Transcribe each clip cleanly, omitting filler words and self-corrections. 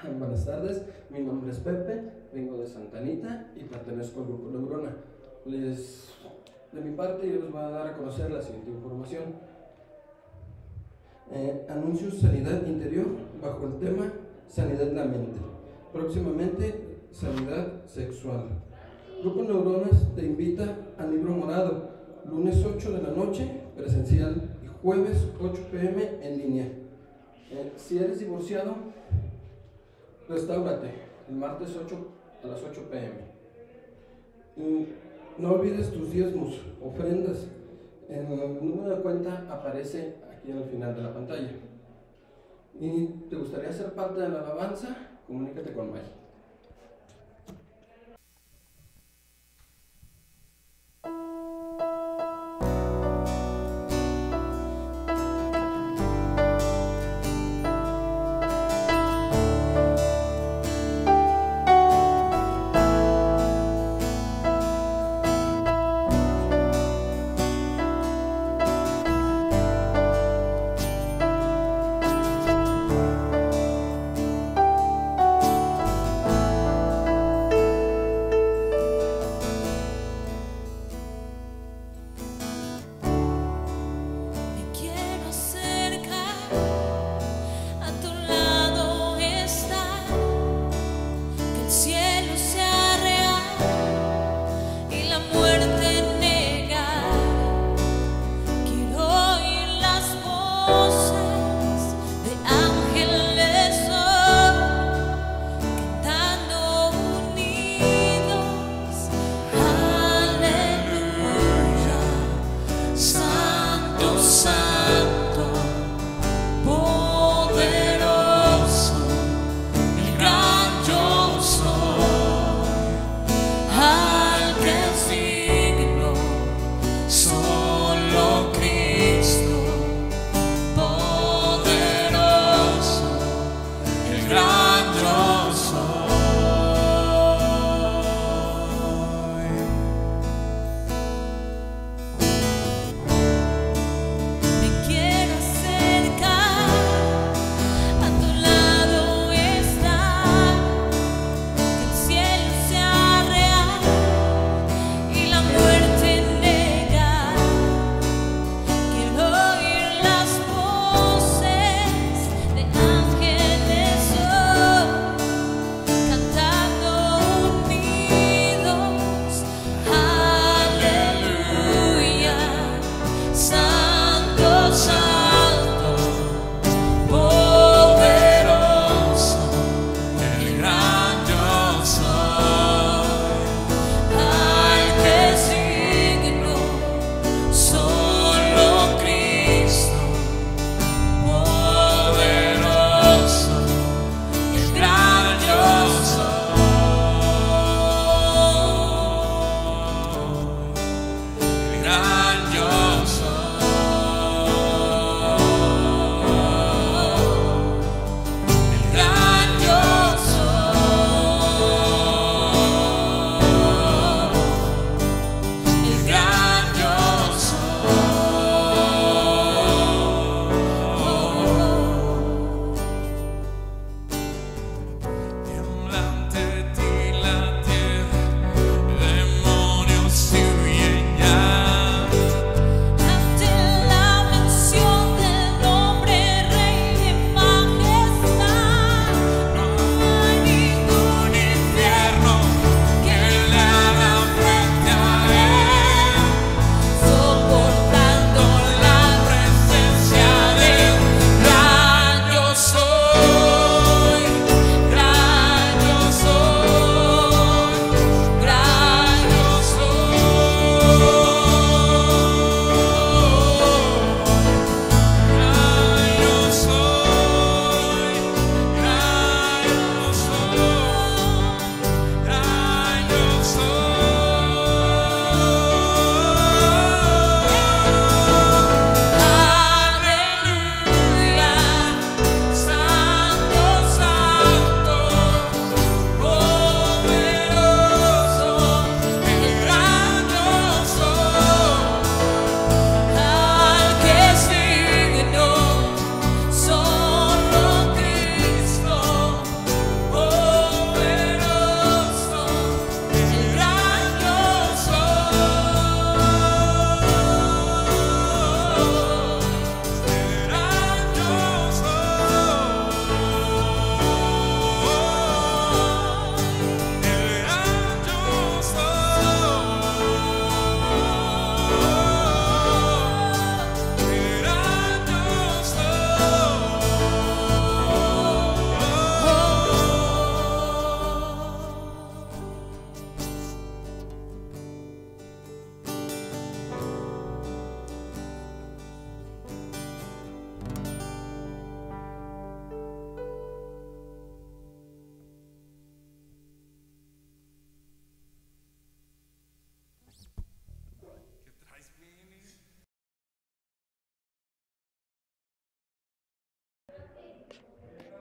Buenas tardes, mi nombre es Pepe, vengo de Santa Anita y pertenezco al grupo Neurona. De mi parte, yo les voy a dar a conocer la siguiente información. Anuncios Sanidad Interior bajo el tema Sanidad de la Mente. Próximamente, Sanidad Sexual. Grupo Neuronas te invita al Libro Morado, lunes 8 de la noche, presencial, y jueves 8 p.m. en línea. Si eres divorciado, restáurate el martes 8 a las 8 p.m. No olvides tus diezmos, ofrendas. El número de cuenta aparece aquí al final de la pantalla. ¿Y te gustaría ser parte de la alabanza? Comunícate con May.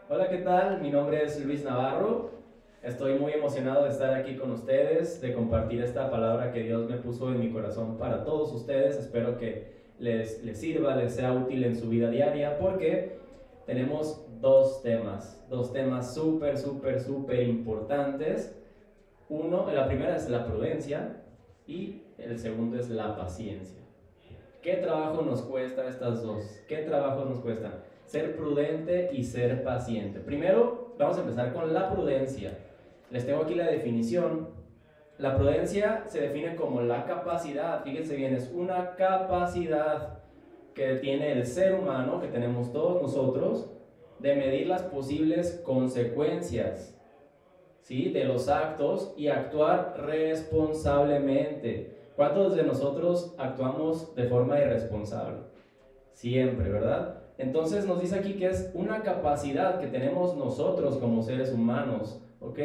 Hola, ¿qué tal? Mi nombre es Luis Navarro. Estoy muy emocionado de estar aquí con ustedes, de compartir esta palabra que Dios me puso en mi corazón para todos ustedes. Espero que les sirva, les sea útil en su vida diaria, porque tenemos dos temas súper importantes. La primera es la prudencia y el segundo es la paciencia. ¿Qué trabajo nos cuesta estas dos? ¿Qué trabajo nos cuesta? Ser prudente y ser paciente. Primero, vamos a empezar con la prudencia. Les tengo aquí la definición. La prudencia se define como la capacidad, fíjense bien, es una capacidad que tiene el ser humano, que tenemos todos nosotros, de medir las posibles consecuencias, ¿sí?, de los actos y actuar responsablemente. ¿Cuántos de nosotros actuamos de forma irresponsable? Siempre, ¿verdad? Entonces nos dice aquí que es una capacidad que tenemos nosotros como seres humanos, ¿ok?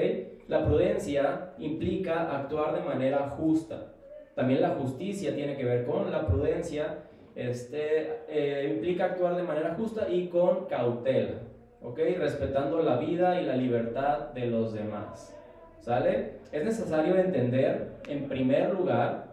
La prudencia implica actuar de manera justa. También la justicia tiene que ver con la prudencia. Implica actuar de manera justa y con cautela, ¿ok? Respetando la vida y la libertad de los demás, ¿sale? Es necesario entender, en primer lugar,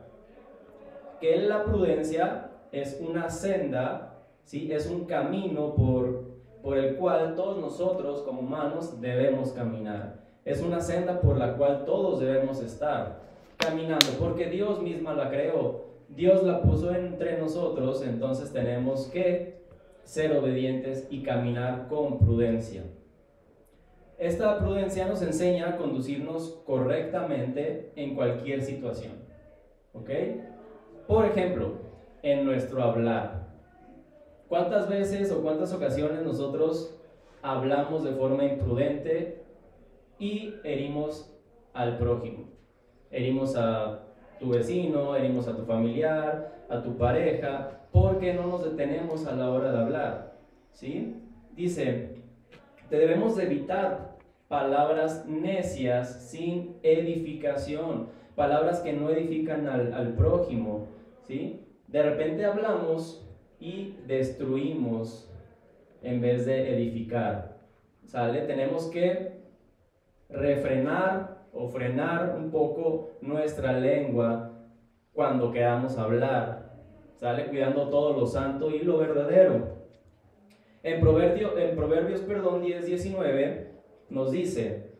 que la prudencia es una senda, ¿sí? Es un camino por el cual todos nosotros como humanos debemos caminar. Es una senda por la cual todos debemos estar caminando, porque Dios misma la creó, Dios la puso entre nosotros, entonces tenemos que ser obedientes y caminar con prudencia. Esta prudencia nos enseña a conducirnos correctamente en cualquier situación, ¿ok? Por ejemplo, en nuestro hablar. ¿Cuántas veces o cuántas ocasiones nosotros hablamos de forma imprudente y herimos al prójimo? Herimos a tu vecino, herimos a tu familiar, a tu pareja, porque no nos detenemos a la hora de hablar, ¿sí? Dice, debemos evitar palabras necias sin edificación, palabras que no edifican al prójimo, ¿sí? De repente hablamos y destruimos en vez de edificar, ¿sale? Tenemos que refrenar o frenar un poco nuestra lengua cuando queramos hablar, ¿sale? Cuidando todo lo santo y lo verdadero. En Proverbios 10:19 nos dice,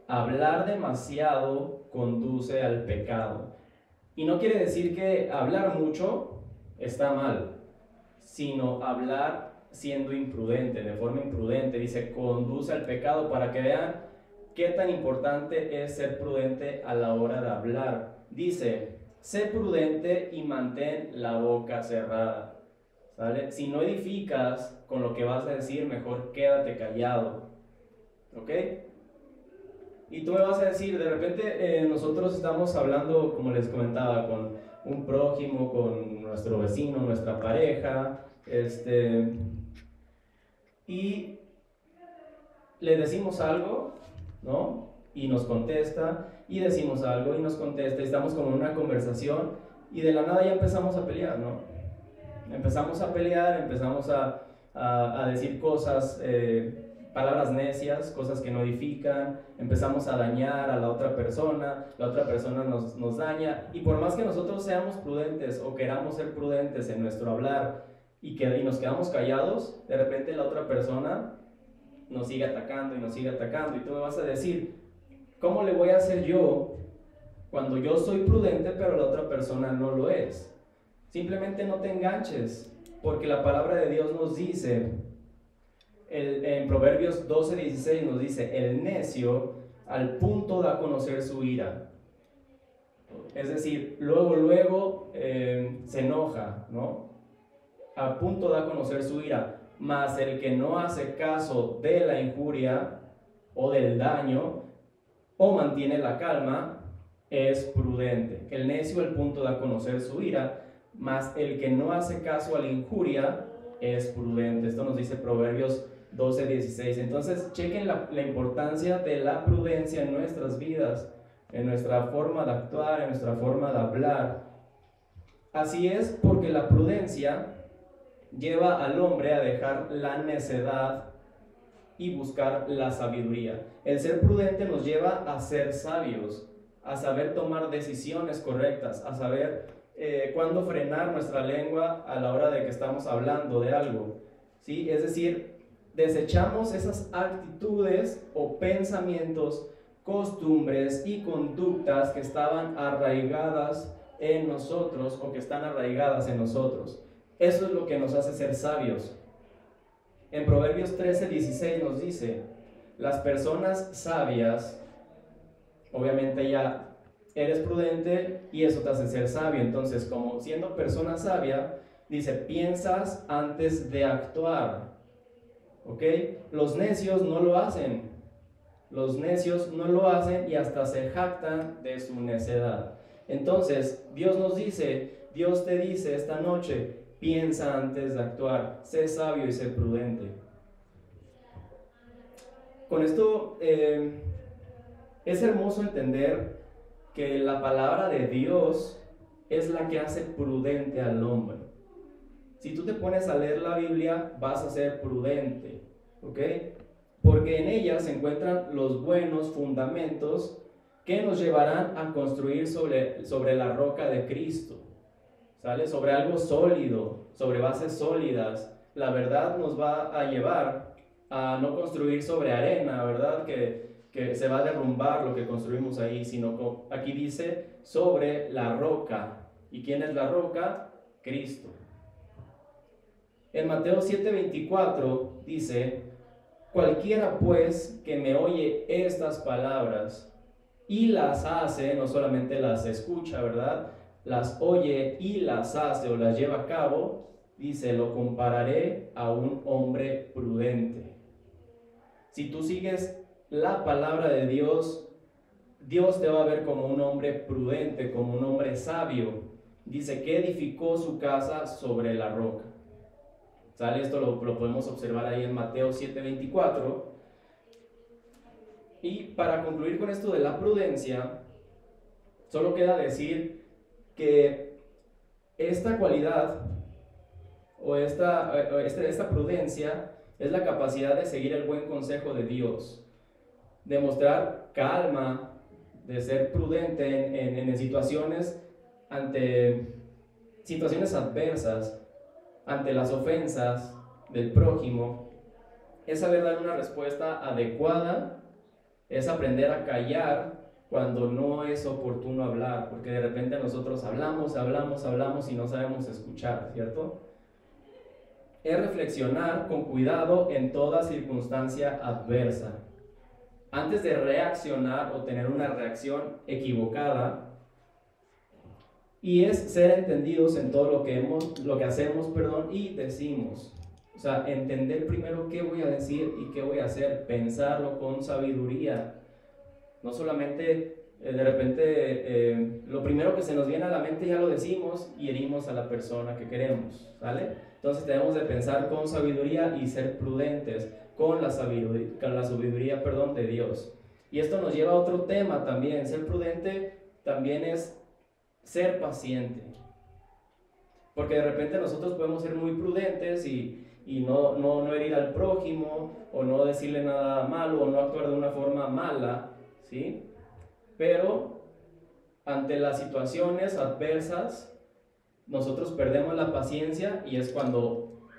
hablar demasiado conduce al pecado. Y no quiere decir que hablar mucho está mal, sino hablar siendo imprudente, de forma imprudente. Dice, conduce al pecado, para que vean qué tan importante es ser prudente a la hora de hablar. Dice, sé prudente y mantén la boca cerrada, ¿sale? Si no edificas con lo que vas a decir, mejor quédate callado, ¿ok? Y tú me vas a decir, de repente nosotros estamos hablando, como les comentaba, con un prójimo, con nuestro vecino, nuestra pareja, y le decimos algo, ¿no? Y nos contesta, y decimos algo y nos contesta, y estamos como en una conversación, y de la nada ya empezamos a pelear, ¿no? Empezamos a pelear, empezamos a decir cosas, palabras necias, cosas que no edifican, empezamos a dañar a la otra persona nos daña, y por más que nosotros seamos prudentes o queramos ser prudentes en nuestro hablar y nos quedamos callados, de repente la otra persona nos sigue atacando y tú me vas a decir, ¿cómo le voy a hacer yo cuando yo soy prudente pero la otra persona no lo es? Simplemente no te enganches, porque la palabra de Dios nos dice, en Proverbios 12:16 nos dice, el necio al punto da a conocer su ira. Es decir, luego se enoja, ¿no? A punto da a conocer su ira, mas el que no hace caso de la injuria o del daño o mantiene la calma es prudente. El necio al punto da a conocer su ira, mas el que no hace caso a la injuria es prudente. Esto nos dice Proverbios 12:16. Entonces chequen la importancia de la prudencia en nuestras vidas, en nuestra forma de actuar, en nuestra forma de hablar. Así es, porque la prudencia lleva al hombre a dejar la necedad y buscar la sabiduría. El ser prudente nos lleva a ser sabios, a saber tomar decisiones correctas, a saber cuándo frenar nuestra lengua a la hora de que estamos hablando de algo, ¿sí? Es decir, desechamos esas actitudes o pensamientos, costumbres y conductas que estaban arraigadas en nosotros o que están arraigadas en nosotros. Eso es lo que nos hace ser sabios. En Proverbios 13:16 nos dice, las personas sabias, obviamente ya eres prudente y eso te hace ser sabio. Entonces, como siendo persona sabia, dice, piensas antes de actuar. ¿Ok? Los necios no lo hacen. Los necios no lo hacen y hasta se jactan de su necedad. Entonces, Dios nos dice, Dios te dice esta noche, piensa antes de actuar, sé sabio y sé prudente. Con esto es hermoso entender que la palabra de Dios es la que hace prudente al hombre. Si tú te pones a leer la Biblia, vas a ser prudente, ¿ok? Porque en ella se encuentran los buenos fundamentos que nos llevarán a construir sobre la roca de Cristo, ¿sale? Sobre algo sólido, sobre bases sólidas. La verdad nos va a llevar a no construir sobre arena, ¿verdad? Que se va a derrumbar lo que construimos ahí, sino que aquí dice sobre la roca. ¿Y quién es la roca? Cristo. En Mateo 7:24 dice, cualquiera pues que me oye estas palabras y las hace, no solamente las escucha, ¿verdad? Las oye y las hace o las lleva a cabo, dice, lo compararé a un hombre prudente. Si tú sigues la palabra de Dios, Dios te va a ver como un hombre prudente, como un hombre sabio. Dice que edificó su casa sobre la roca. ¿Sale? Esto lo podemos observar ahí en Mateo 7:24. Y para concluir con esto de la prudencia, solo queda decir que esta cualidad o esta prudencia es la capacidad de seguir el buen consejo de Dios, de mostrar calma, de ser prudente en situaciones, ante situaciones adversas, ante las ofensas del prójimo. Es saber dar una respuesta adecuada, es aprender a callar cuando no es oportuno hablar, porque de repente nosotros hablamos y no sabemos escuchar, ¿cierto? Es reflexionar con cuidado en toda circunstancia adversa. Antes de reaccionar o tener una reacción equivocada, y es ser entendidos en todo lo que hacemos, y decimos. O sea, entender primero qué voy a decir y qué voy a hacer, pensarlo con sabiduría. No solamente de repente lo primero que se nos viene a la mente ya lo decimos y herimos a la persona que queremos, ¿vale? Entonces debemos de pensar con sabiduría y ser prudentes con la sabiduría de Dios. Y esto nos lleva a otro tema también. Ser prudente también es ser paciente, porque de repente nosotros podemos ser muy prudentes y no herir al prójimo o no decirle nada malo o no actuar de una forma mala, ¿sí? Pero ante las situaciones adversas nosotros perdemos la paciencia y es cuando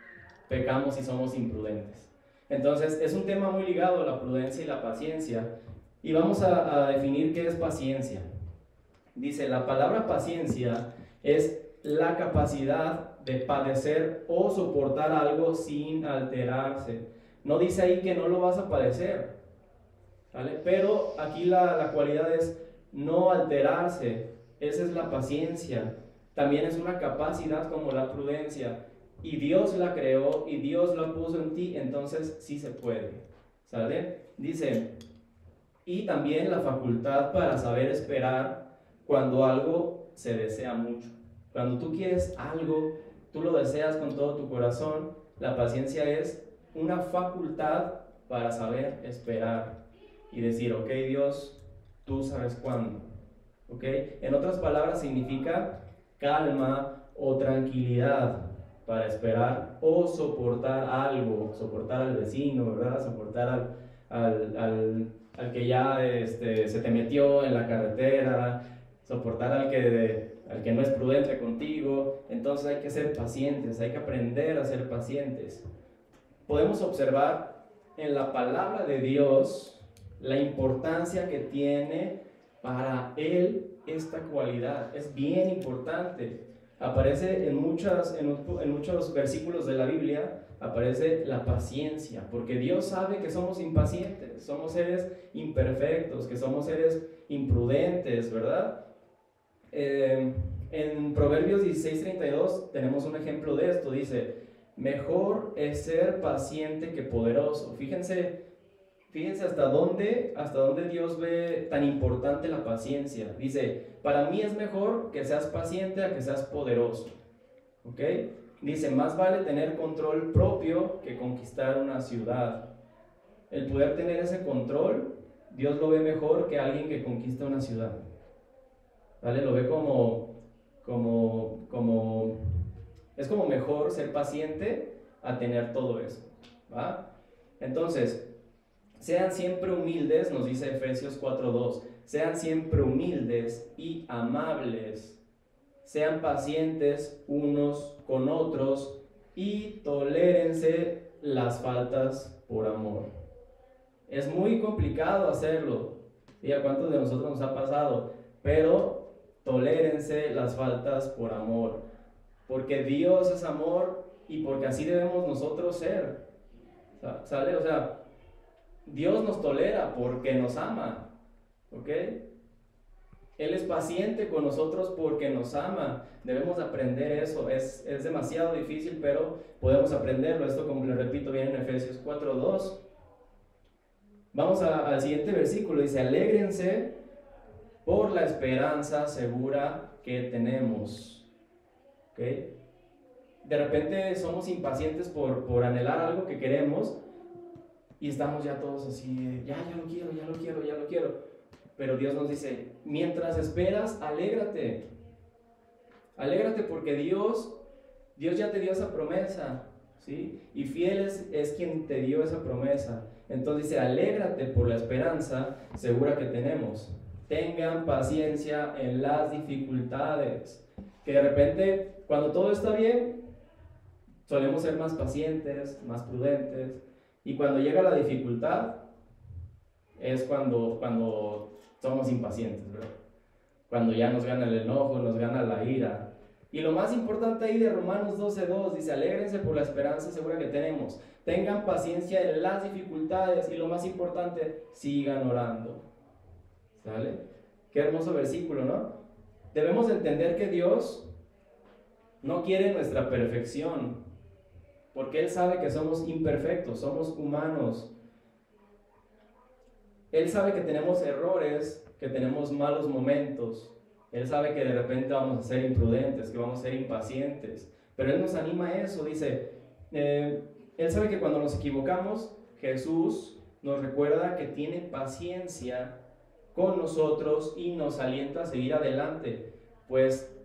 pecamos y somos imprudentes. Entonces es un tema muy ligado a la prudencia y la paciencia, y vamos a definir qué es paciencia. Dice, la palabra paciencia es la capacidad de padecer o soportar algo sin alterarse. No dice ahí que no lo vas a padecer, ¿vale? Pero aquí la cualidad es no alterarse. Esa es la paciencia. También es una capacidad como la prudencia. Y Dios la creó y Dios la puso en ti, entonces sí se puede, ¿sale? Dice, y también la facultad para saber esperar cuando algo se desea mucho. Cuando tú quieres algo, tú lo deseas con todo tu corazón. La paciencia es una facultad para saber esperar y decir, ok, Dios, tú sabes cuándo. ¿Ok? En otras palabras, significa calma o tranquilidad para esperar o soportar algo, soportar al vecino, ¿verdad? Soportar al que ya se te metió en la carretera, soportar al que no es prudente contigo. Entonces hay que ser pacientes, hay que aprender a ser pacientes. Podemos observar en la palabra de Dios la importancia que tiene para Él esta cualidad. Es bien importante. Aparece en muchos versículos de la Biblia, aparece la paciencia, porque Dios sabe que somos impacientes, somos seres imperfectos, que somos seres imprudentes, ¿verdad? En Proverbios 16:32 tenemos un ejemplo de esto. Dice: mejor es ser paciente que poderoso. Fíjense hasta dónde Dios ve tan importante la paciencia. Dice: para mí es mejor que seas paciente a que seas poderoso. ¿Ok? Dice: más vale tener control propio que conquistar una ciudad. El poder tener ese control, Dios lo ve mejor que alguien que conquista una ciudad. ¿Vale? Lo ve es como mejor ser paciente a tener todo eso. ¿Va? Entonces, sean siempre humildes, nos dice Efesios 4:2, sean siempre humildes y amables, sean pacientes unos con otros y tolérense las faltas por amor. Es muy complicado hacerlo, ¿y a cuántos de nosotros nos ha pasado? Pero tolérense las faltas por amor, porque Dios es amor y porque así debemos nosotros ser. ¿Sale? O sea, Dios nos tolera porque nos ama, ¿ok? Él es paciente con nosotros porque nos ama. Debemos aprender eso. Es demasiado difícil, pero podemos aprenderlo. Esto, como le repito, viene en Efesios 4:2. Vamos al siguiente versículo. Dice: alégrense por la esperanza segura que tenemos. ¿Ok? De repente somos impacientes por anhelar algo que queremos. Y estamos ya todos así, ya lo quiero. Pero Dios nos dice: mientras esperas, alégrate. Alégrate porque Dios ya te dio esa promesa, ¿sí? Y fiel es quien te dio esa promesa. Entonces dice: alégrate por la esperanza segura que tenemos. Tengan paciencia en las dificultades. Que de repente, cuando todo está bien, solemos ser más pacientes, más prudentes. Y cuando llega la dificultad, es cuando somos impacientes, ¿verdad? Cuando ya nos gana el enojo, nos gana la ira. Y lo más importante ahí de Romanos 12:2 dice: alégrense por la esperanza segura que tenemos. Tengan paciencia en las dificultades. Y lo más importante, sigan orando. ¿Sale? Qué hermoso versículo, ¿no? Debemos entender que Dios no quiere nuestra perfección, porque Él sabe que somos imperfectos, somos humanos. Él sabe que tenemos errores, que tenemos malos momentos. Él sabe que de repente vamos a ser imprudentes, que vamos a ser impacientes. Pero Él nos anima a eso, dice, Él sabe que cuando nos equivocamos, Jesús nos recuerda que tiene paciencia con nosotros y nos alienta a seguir adelante, pues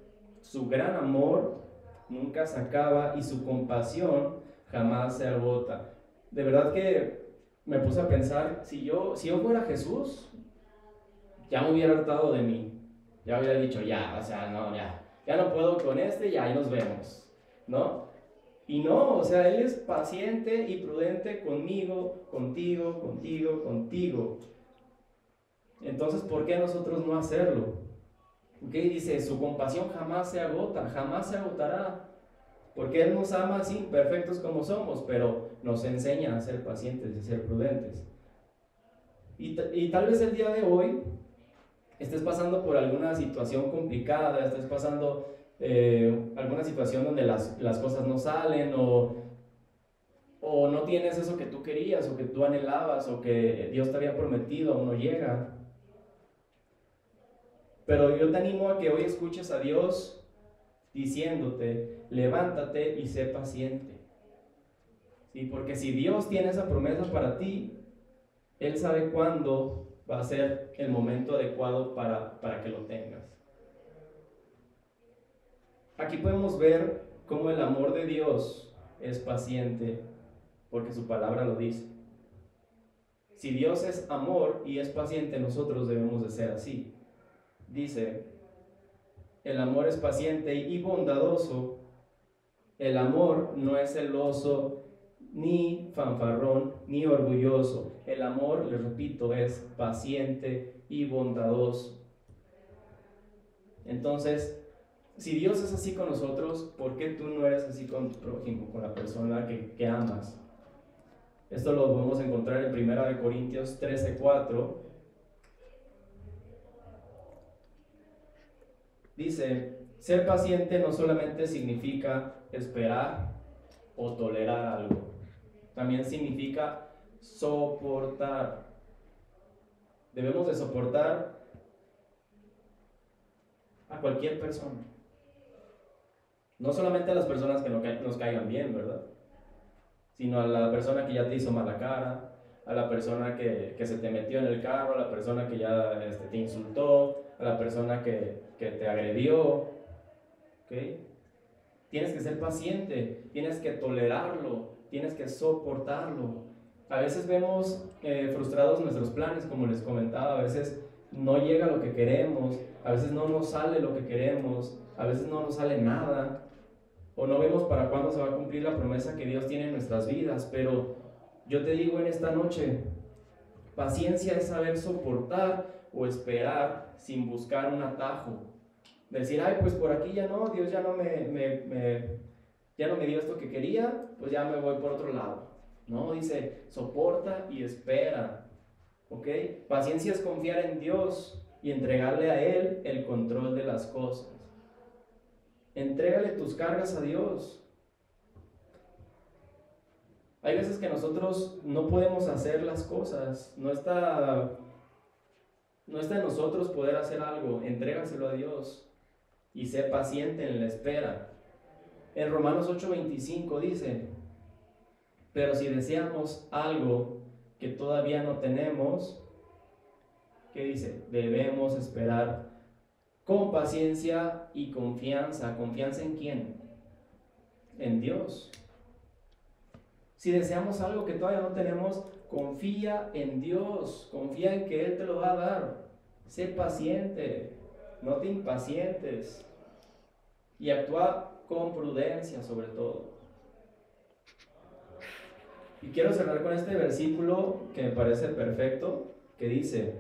su gran amor nunca se acaba y su compasión jamás se agota. De verdad que me puse a pensar, si yo fuera Jesús, ya me hubiera hartado de mí, ya hubiera dicho, ya no puedo con ya ahí nos vemos, ¿no? Y no, o sea, Él es paciente y prudente conmigo, contigo. Entonces, ¿por qué nosotros no hacerlo? ¿Ok? Dice, su compasión jamás se agota, jamás se agotará. Porque Él nos ama así, imperfectos como somos, pero nos enseña a ser pacientes y a ser prudentes. Y tal vez el día de hoy estés pasando por alguna situación complicada, estés pasando alguna situación donde las cosas no salen, o no tienes eso que tú querías, o que tú anhelabas, o que Dios te había prometido, aún no llega. Pero yo te animo a que hoy escuches a Dios diciéndote: levántate y sé paciente. ¿Sí? Porque si Dios tiene esa promesa para ti, Él sabe cuándo va a ser el momento adecuado para que lo tengas. Aquí podemos ver cómo el amor de Dios es paciente, porque su palabra lo dice. Si Dios es amor y es paciente, nosotros debemos de ser así. Dice, el amor es paciente y bondadoso. El amor no es celoso, ni fanfarrón, ni orgulloso. El amor, les repito, es paciente y bondadoso. Entonces, si Dios es así con nosotros, ¿por qué tú no eres así con tu prójimo, con la persona que amas? Esto lo podemos encontrar en 1 Corintios 13:4. Dice, ser paciente no solamente significa esperar o tolerar algo, también significa soportar. Debemos de soportar a cualquier persona. No solamente a las personas que nos caigan bien, ¿verdad? Sino a la persona que ya te hizo mala cara, a la persona que se te metió en el carro, a la persona que ya te insultó, a la persona que te agredió. ¿Okay? Tienes que ser paciente, tienes que tolerarlo, tienes que soportarlo. A veces vemos frustrados nuestros planes, como les comentaba, a veces no llega lo que queremos, a veces no nos sale lo que queremos, a veces no nos sale nada, o no vemos para cuándo se va a cumplir la promesa que Dios tiene en nuestras vidas. Pero yo te digo en esta noche, paciencia es saber soportar o esperar sin buscar un atajo. Decir, ay, pues por aquí ya no, Dios ya no ya no me dio esto que quería, pues ya me voy por otro lado. No, dice, soporta y espera. ¿Ok? Paciencia es confiar en Dios y entregarle a Él el control de las cosas. Entrégale tus cargas a Dios. Hay veces que nosotros no podemos hacer las cosas, no está en nosotros poder hacer algo. Entrégaselo a Dios y sé paciente en la espera. En Romanos 8:25 dice, pero si deseamos algo que todavía no tenemos, ¿qué dice? Debemos esperar con paciencia y confianza. ¿Confianza en quién? En Dios. Si deseamos algo que todavía no tenemos, confía en Dios, confía en que Él te lo va a dar. Sé paciente, no te impacientes y actúa con prudencia sobre todo. Y quiero cerrar con este versículo que me parece perfecto, que dice,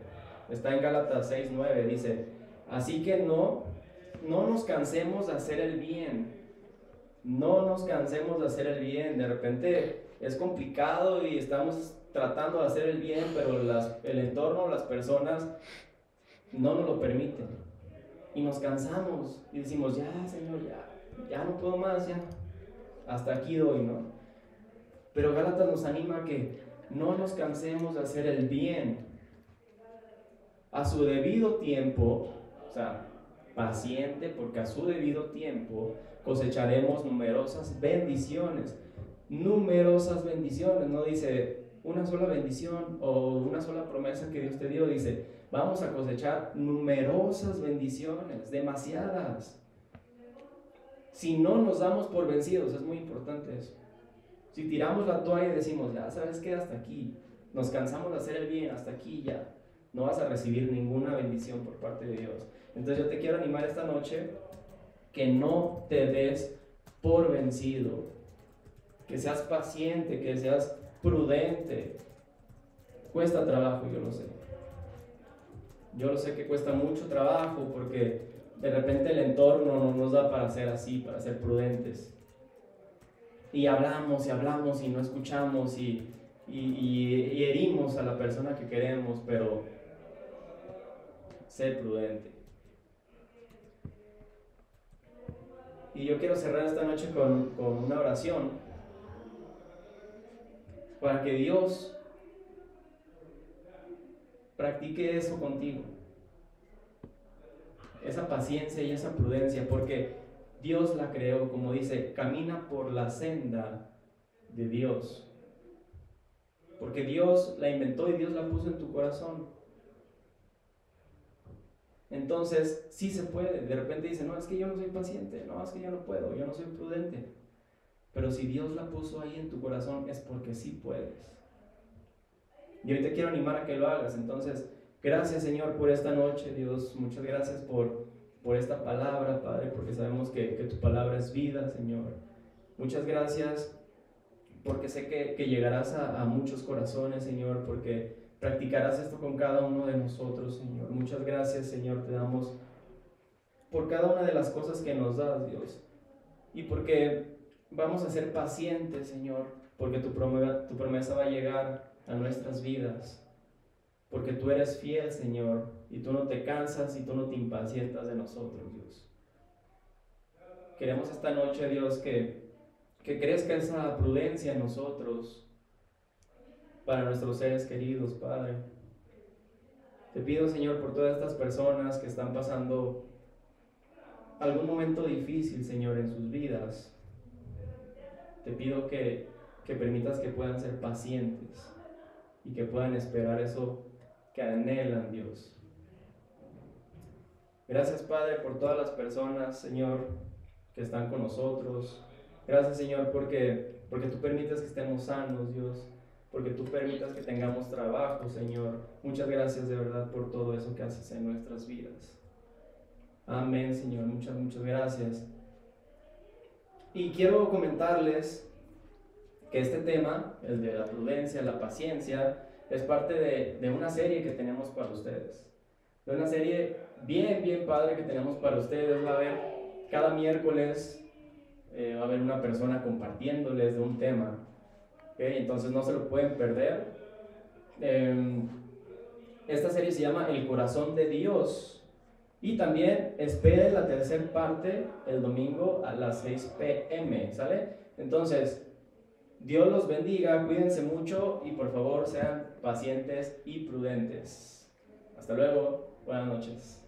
está en Gálatas 6:9, dice, así que no nos cansemos de hacer el bien, no nos cansemos de hacer el bien. De repente es complicado y estamos tratando de hacer el bien, pero el entorno, las personas no nos lo permiten. Y nos cansamos y decimos, ya Señor, ya no puedo más, ya, hasta aquí doy, ¿no? Pero Gálatas nos anima a que no nos cansemos de hacer el bien. A su debido tiempo, o sea, paciente, porque a su debido tiempo cosecharemos numerosas bendiciones. Numerosas bendiciones, no dice una sola bendición o una sola promesa que Dios te dio, dice, vamos a cosechar numerosas bendiciones, demasiadas. Si no nos damos por vencidos, es muy importante eso. Si tiramos la toalla y decimos, ya sabes qué, hasta aquí, nos cansamos de hacer el bien, hasta aquí ya, no vas a recibir ninguna bendición por parte de Dios. Entonces yo te quiero animar esta noche que no te des por vencido, que seas paciente, que seas prudente. Cuesta trabajo, yo lo sé. Yo lo sé que cuesta mucho trabajo porque de repente el entorno no nos da para ser así, para ser prudentes. Y hablamos y no escuchamos y herimos a la persona que queremos, pero sé prudente. Y yo quiero cerrar esta noche con una oración para que Dios practique eso contigo, esa paciencia y esa prudencia, porque Dios la creó, como dice, camina por la senda de Dios, porque Dios la inventó y Dios la puso en tu corazón. Entonces, sí se puede. De repente dicen, no, es que yo no soy paciente, no, es que yo no puedo, yo no soy prudente. Pero si Dios la puso ahí en tu corazón es porque sí puedes. Y hoy te quiero animar a que lo hagas. Entonces, gracias, Señor, por esta noche, Dios. Muchas gracias por esta palabra, Padre, porque sabemos que tu palabra es vida, Señor. Muchas gracias porque sé que llegarás a muchos corazones, Señor, porque practicarás esto con cada uno de nosotros, Señor. Muchas gracias, Señor, te damos por cada una de las cosas que nos das, Dios. Y porque vamos a ser pacientes, Señor, porque tu promesa va a llegar a nuestras vidas. Porque tú eres fiel, Señor, y tú no te cansas y tú no te impacientas de nosotros, Dios. Queremos esta noche, Dios, que crezca esa prudencia en nosotros para nuestros seres queridos, Padre. Te pido, Señor, por todas estas personas que están pasando algún momento difícil, Señor, en sus vidas. Te pido que permitas que puedan ser pacientes y que puedan esperar eso que anhelan, Dios. Gracias, Padre, por todas las personas, Señor, que están con nosotros. Gracias, Señor, porque tú permites que estemos sanos, Dios, porque tú permitas que tengamos trabajo, Señor. Muchas gracias de verdad por todo eso que haces en nuestras vidas. Amén, Señor, muchas gracias. Y quiero comentarles que este tema, el de la prudencia, la paciencia, es parte de una serie que tenemos para ustedes. De una serie bien padre que tenemos para ustedes. Va a haber cada miércoles, va a haber una persona compartiéndoles de un tema. ¿Okay? Entonces no se lo pueden perder. Esta serie se llama El Corazón de Dios. Y también esperen la tercera parte el domingo a las 6 p.m. ¿Sale? Entonces, Dios los bendiga, cuídense mucho y por favor sean pacientes y prudentes. Hasta luego, buenas noches.